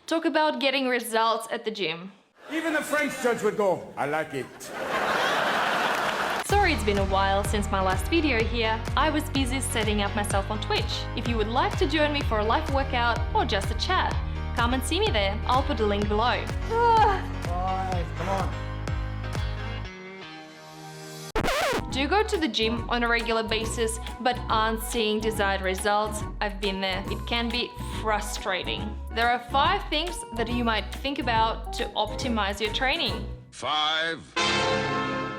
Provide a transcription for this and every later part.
Talk about getting results at the gym. Even the French judge would go, I like it. Sorry it's been a while since my last video here. I was busy setting up myself on Twitch. If you would like to join me for a live workout or just a chat, come and see me there. I'll put a link below. Boys, come on. Do you go to the gym on a regular basis but aren't seeing desired results? I've been there. It can be frustrating. There are 5 things that you might think about to optimize your training. 5,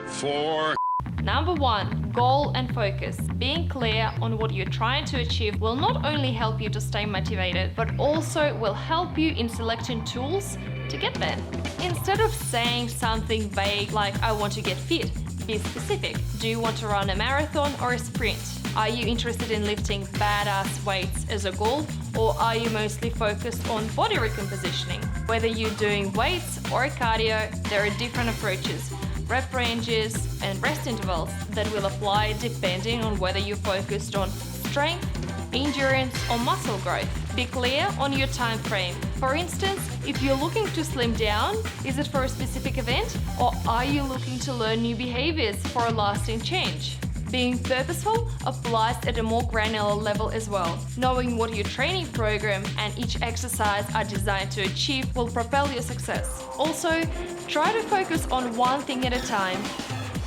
4. Number 1, goal and focus. Being clear on what you're trying to achieve will not only help you to stay motivated, but also will help you in selecting tools to get there. Instead of saying something vague like, I want to get fit, be specific. Do you want to run a marathon or a sprint? Are you interested in lifting badass weights as a goal, or are you mostly focused on body recompositioning? Whether you're doing weights or cardio, there are different approaches, rep ranges and rest intervals that will apply depending on whether you're focused on strength, endurance or muscle growth. Be clear on your time frame. For instance, if you're looking to slim down, is it for a specific event, or are you looking to learn new behaviors for a lasting change? Being purposeful applies at a more granular level as well. Knowing what your training program and each exercise are designed to achieve will propel your success. Also, try to focus on one thing at a time.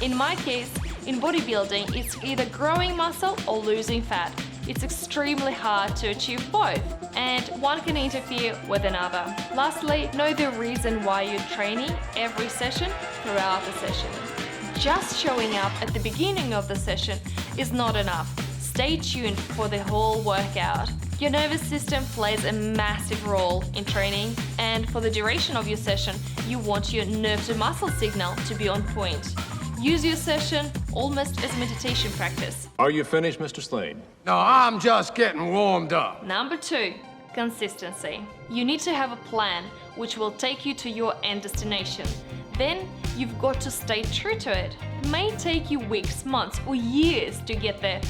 In my case, in bodybuilding, it's either growing muscle or losing fat. It's extremely hard to achieve both, and one can interfere with another. Lastly, know the reason why you're training every session throughout the session. Just showing up at the beginning of the session is not enough. Stay tuned for the whole workout. Your nervous system plays a massive role in training, and for the duration of your session, you want your nerve-to-muscle signal to be on point. Use your session almost as meditation practice. Are you finished, Mr. Slade? No, I'm just getting warmed up. Number 2, consistency. You need to have a plan which will take you to your end destination. Then you've got to stay true to it. It may take you weeks, months or years to get there.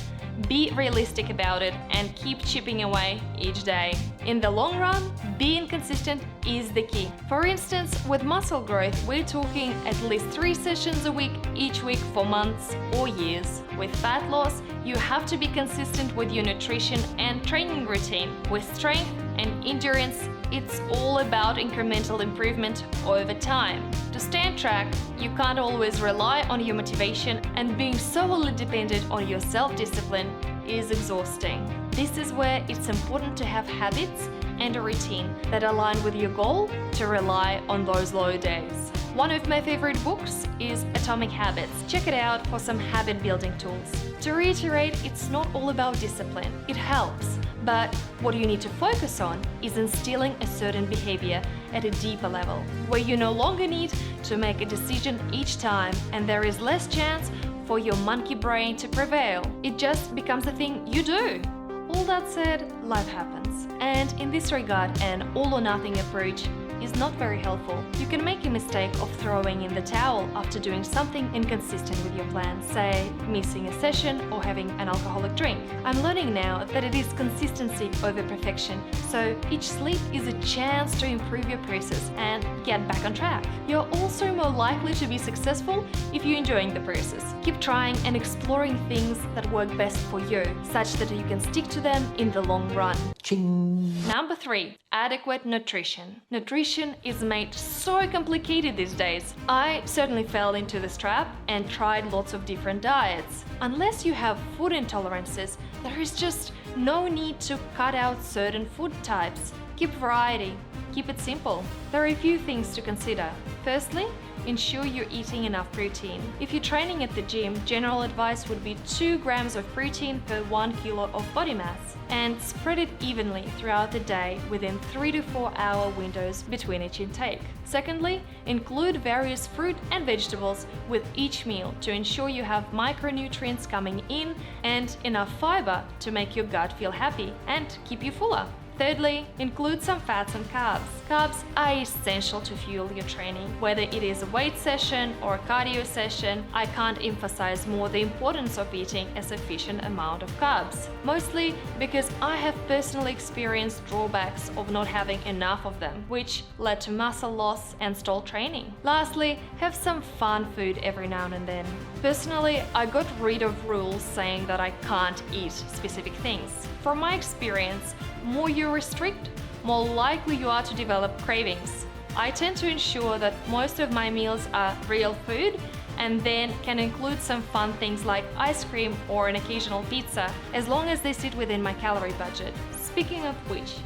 Be realistic about it and keep chipping away each day. In the long run, being consistent is the key. For instance, with muscle growth, we're talking at least 3 sessions a week, each week for months or years. With fat loss, you have to be consistent with your nutrition and training routine. With strength and endurance, it's all about incremental improvement over time. To stay on track, you can't always rely on your motivation, and being solely dependent on your self-discipline is exhausting. This is where it's important to have habits and a routine that align with your goal to rely on those low days. One of my favorite books is Atomic Habits. Check it out for some habit building tools. To reiterate, it's not all about discipline. It helps, but what you need to focus on is instilling a certain behavior at a deeper level, where you no longer need to make a decision each time and there is less chance for your monkey brain to prevail. It just becomes a thing you do. All that said, life happens. And in this regard, an all-or-nothing approach is not very helpful. You can make a mistake of throwing in the towel after doing something inconsistent with your plan, say missing a session or having an alcoholic drink. I'm learning now that it is consistency over perfection, so each sleep is a chance to improve your process and get back on track. You're also more likely to be successful if you're enjoying the process. Keep trying and exploring things that work best for you, such that you can stick to them in the long run. Ching. Number 3, adequate nutrition. Nutrition is made so complicated these days. I certainly fell into this trap and tried lots of different diets. Unless you have food intolerances, there is just no need to cut out certain food types. Keep variety. Keep it simple. There are a few things to consider. Firstly, ensure you're eating enough protein. If you're training at the gym, general advice would be 2 grams of protein per 1 kilo of body mass, and spread it evenly throughout the day within 3 to 4 hour windows between each intake. Secondly, include various fruit and vegetables with each meal to ensure you have micronutrients coming in and enough fiber to make your gut feel happy and keep you fuller. Thirdly, include some fats and carbs. Carbs are essential to fuel your training. Whether it is a weight session or a cardio session, I can't emphasize more the importance of eating a sufficient amount of carbs. Mostly because I have personally experienced drawbacks of not having enough of them, which led to muscle loss and stalled training. Lastly, have some fun food every now and then. Personally, I got rid of rules saying that I can't eat specific things. From my experience, more you restrict, more likely you are to develop cravings. I tend to ensure that most of my meals are real food and then can include some fun things like ice cream or an occasional pizza, as long as they sit within my calorie budget. Speaking of which,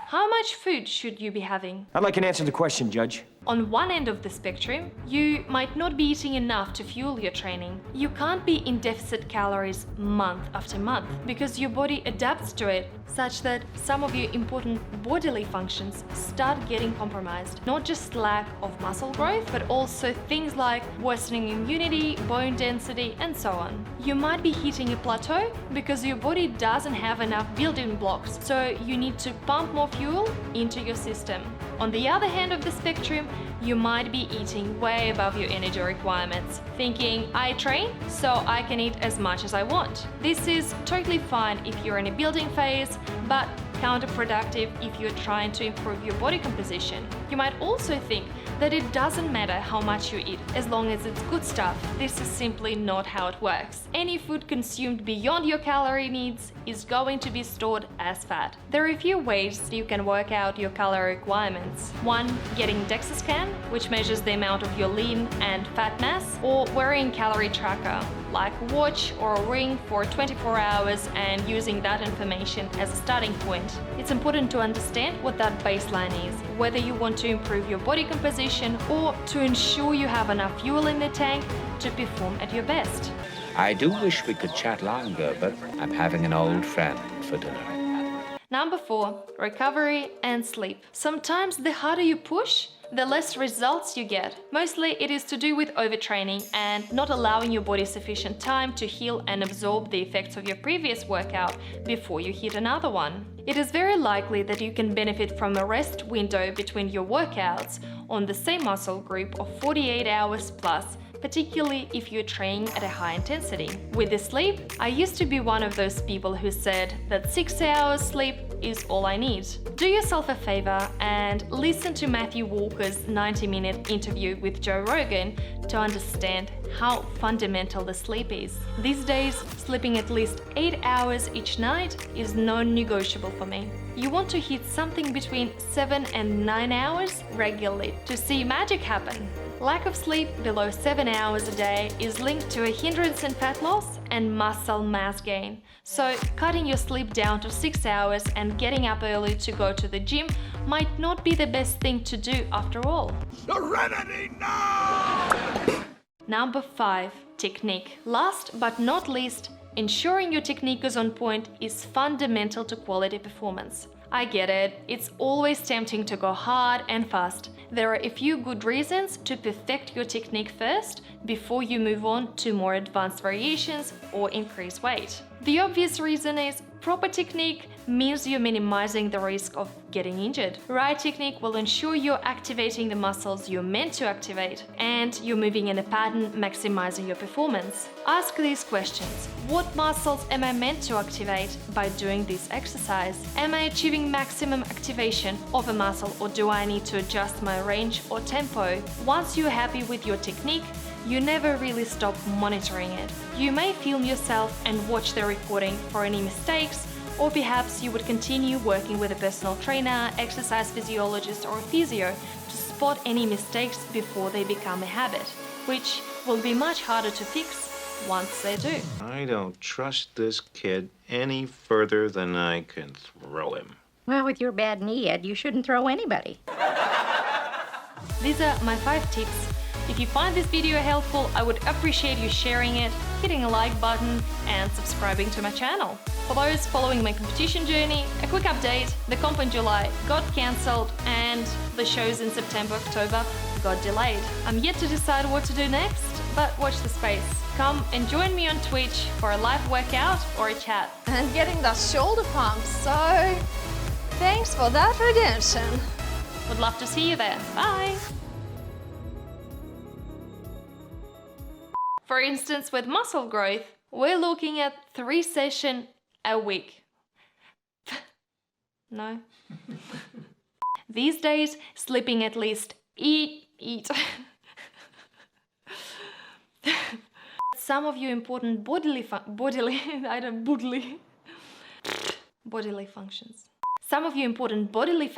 how much food should you be having? I'd like an answer to the question, Judge. On one end of the spectrum, you might not be eating enough to fuel your training. You can't be in deficit calories month after month because your body adapts to it, such that some of your important bodily functions start getting compromised. Not just lack of muscle growth, but also things like worsening immunity, bone density, and so on. You might be hitting a plateau because your body doesn't have enough building blocks, so you need to pump more fuel into your system. On the other hand of the spectrum, you might be eating way above your energy requirements, thinking, I train, so I can eat as much as I want. This is totally fine if you're in a building phase, but counterproductive if you're trying to improve your body composition. You might also think that it doesn't matter how much you eat as long as it's good stuff. This is simply not how it works. Any food consumed beyond your calorie needs is going to be stored as fat. There are a few ways you can work out your calorie requirements. One, getting DEXA scan, which measures the amount of your lean and fat mass, or wearing a calorie tracker, like a watch or a ring for 24 hours and using that information as a starting point. It's important to understand what that baseline is, whether you want to improve your body composition or to ensure you have enough fuel in the tank to perform at your best. I do wish we could chat longer, but I'm having an old friend for dinner. Number 4, recovery and sleep. Sometimes the harder you push, the less results you get. Mostly it is to do with overtraining and not allowing your body sufficient time to heal and absorb the effects of your previous workout before you hit another one. It is very likely that you can benefit from a rest window between your workouts on the same muscle group of 48 hours plus, particularly if you're training at a high intensity. With the sleep, I used to be one of those people who said that 6 hours sleep is all I need. Do yourself a favor and listen to Matthew Walker's 90-minute interview with Joe Rogan to understand how fundamental the sleep is. These days, sleeping at least 8 hours each night is non-negotiable for me. You want to hit something between 7 and 9 hours regularly to see magic happen. Lack of sleep below 7 hours a day is linked to a hindrance in fat loss and muscle mass gain. So cutting your sleep down to 6 hours and getting up early to go to the gym might not be the best thing to do after all. Serenity now! Number 5. Technique. Last but not least, ensuring your technique is on point is fundamental to quality performance. I get it, it's always tempting to go hard and fast. There are a few good reasons to perfect your technique first before you move on to more advanced variations or increase weight. The obvious reason is proper technique means you're minimizing the risk of getting injured. Right technique will ensure you're activating the muscles you're meant to activate and you're moving in a pattern maximizing your performance. Ask these questions. What muscles am I meant to activate by doing this exercise? Am I achieving maximum activation of a muscle or do I need to adjust my range or tempo? Once you're happy with your technique, you never really stop monitoring it. You may film yourself and watch the recording for any mistakes, or perhaps you would continue working with a personal trainer, exercise physiologist, or physio to spot any mistakes before they become a habit, which will be much harder to fix once they do. I don't trust this kid any further than I can throw him. Well, with your bad knee, Ed, you shouldn't throw anybody. These are my 5 tips. If you find this video helpful, I would appreciate you sharing it, hitting a like button, and subscribing to my channel. For those following my competition journey, a quick update: the comp in July got cancelled and the shows in September, October got delayed. I'm yet to decide what to do next, but watch the space. Come and join me on Twitch for a live workout or a chat. And getting the shoulder pumps, so Thanks for that redemption. Would love to see you there. Bye! For instance, with muscle growth, we're looking at 3 sessions a week. No? These days, sleeping at least eat. Some of your important bodily functions. Some of your important bodily